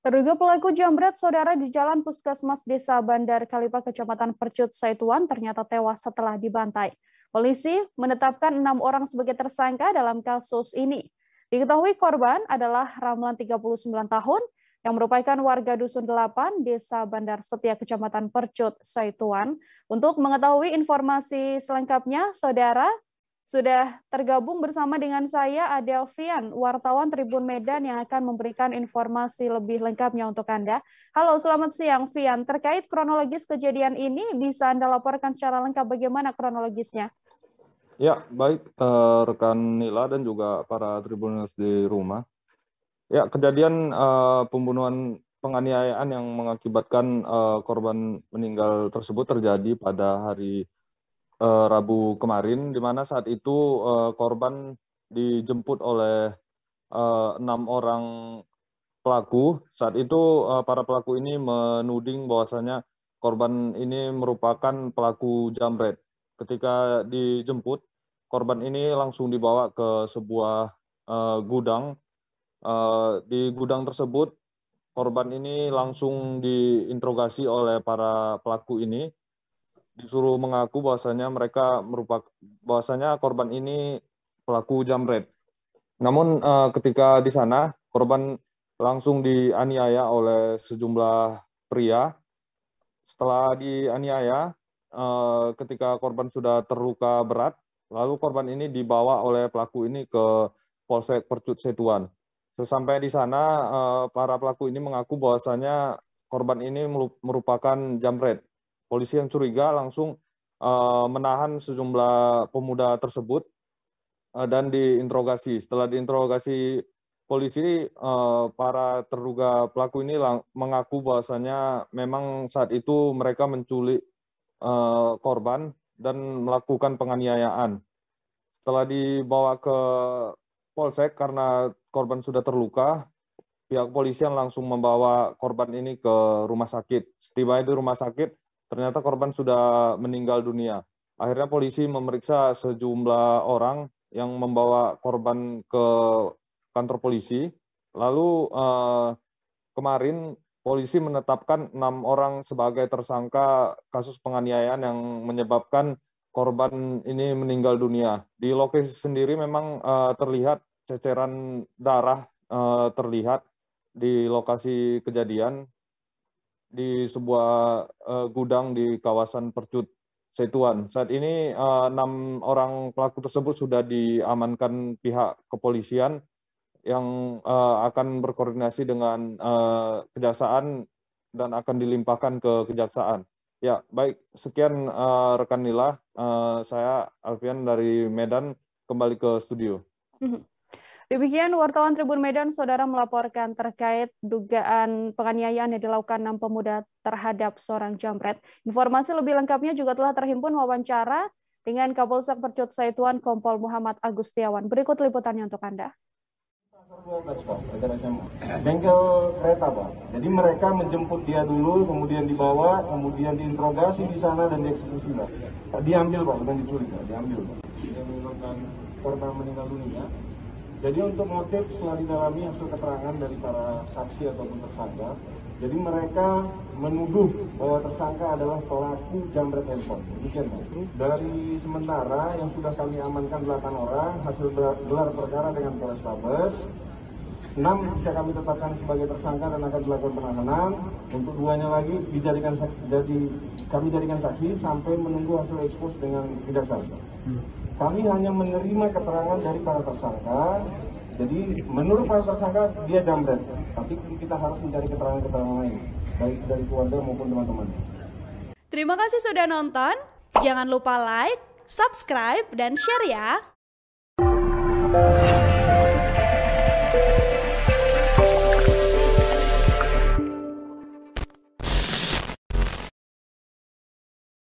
Terduga pelaku jambret saudara di Jalan Puskesmas Desa Bandar Kalipa, Kecamatan Percut, Saituan ternyata tewas setelah dibantai. Polisi menetapkan 6 orang sebagai tersangka dalam kasus ini. Diketahui korban adalah Ramlan 39 tahun yang merupakan warga Dusun 8, Desa Bandar Setia, Kecamatan Percut, Saituan. Untuk mengetahui informasi selengkapnya, saudara, sudah tergabung bersama dengan saya Adelvian, wartawan Tribun Medan yang akan memberikan informasi lebih lengkapnya untuk Anda. Halo, selamat siang Vian. Terkait kronologis kejadian ini, bisa Anda laporkan secara lengkap bagaimana kronologisnya? Ya, baik rekan Nila dan juga para Tribuners di rumah. Ya, kejadian pembunuhan penganiayaan yang mengakibatkan korban meninggal tersebut terjadi pada hari Rabu kemarin, di mana saat itu korban dijemput oleh 6 orang pelaku. Saat itu para pelaku ini menuding bahwasanya korban ini merupakan pelaku jambret. Ketika dijemput, korban ini langsung dibawa ke sebuah gudang. Di gudang tersebut, korban ini langsung diinterogasi oleh para pelaku ini, disuruh mengaku bahwasanya korban ini pelaku jambret. Namun ketika di sana korban langsung dianiaya oleh sejumlah pria. Setelah dianiaya, ketika korban sudah terluka berat, lalu korban ini dibawa oleh pelaku ini ke Polsek Percut Saituan. Sesampai di sana, para pelaku ini mengaku bahwasanya korban ini merupakan jambret. Polisi yang curiga langsung menahan sejumlah pemuda tersebut dan diinterogasi. Setelah diinterogasi polisi, para terduga pelaku ini mengaku bahwasanya memang saat itu mereka menculik korban dan melakukan penganiayaan. Setelah dibawa ke polsek karena korban sudah terluka, pihak polisian langsung membawa korban ini ke rumah sakit. Setibanya di rumah sakit, ternyata korban sudah meninggal dunia. Akhirnya polisi memeriksa sejumlah orang yang membawa korban ke kantor polisi. Lalu kemarin polisi menetapkan 6 orang sebagai tersangka kasus penganiayaan yang menyebabkan korban ini meninggal dunia. Di lokasi sendiri memang terlihat ceceran darah terlihat di lokasi kejadian di sebuah gudang di kawasan Percut Saituan. Saat ini 6 orang pelaku tersebut sudah diamankan pihak kepolisian yang akan berkoordinasi dengan kejaksaan dan akan dilimpahkan ke kejaksaan. Ya, baik. Sekian rekan Nila. Saya Alfian dari Medan, kembali ke studio. Demikian wartawan Tribun Medan, saudara melaporkan terkait dugaan penganiayaan yang dilakukan 6 pemuda terhadap seorang jambret. Informasi lebih lengkapnya juga telah terhimpun wawancara dengan Kapolsek Percut Saituan Kompol Muhammad Agustiawan. Berikut liputannya untuk Anda. Bengkel kereta, Pak. Jadi mereka menjemput dia dulu, kemudian dibawa, kemudian diinterogasi di sana dan dieksekusi, Pak. Diambil, Pak, bukan diculik, Pak. Diambil, Pak. Dia menyebabkan korban meninggal dunia. Jadi untuk motif setelah didalami hasil keterangan dari para saksi ataupun tersangka, jadi mereka menuduh bahwa tersangka adalah pelaku jambret handphone. Demikian, Pak. Dari sementara yang sudah kami amankan 8 orang, hasil gelar perkara dengan Polrestabes, 6 bisa kami tetapkan sebagai tersangka dan akan dilakukan penahanan. Untuk 2-nya lagi kami jadikan saksi sampai menunggu hasil ekspos dengan kejaksaan. Kami hanya menerima keterangan dari para tersangka. Jadi menurut para tersangka dia jambret, tapi kita harus mencari keterangan-keterangan lain, baik dari keluarga maupun teman-teman. Terima kasih sudah nonton. Jangan lupa like, subscribe, dan share ya.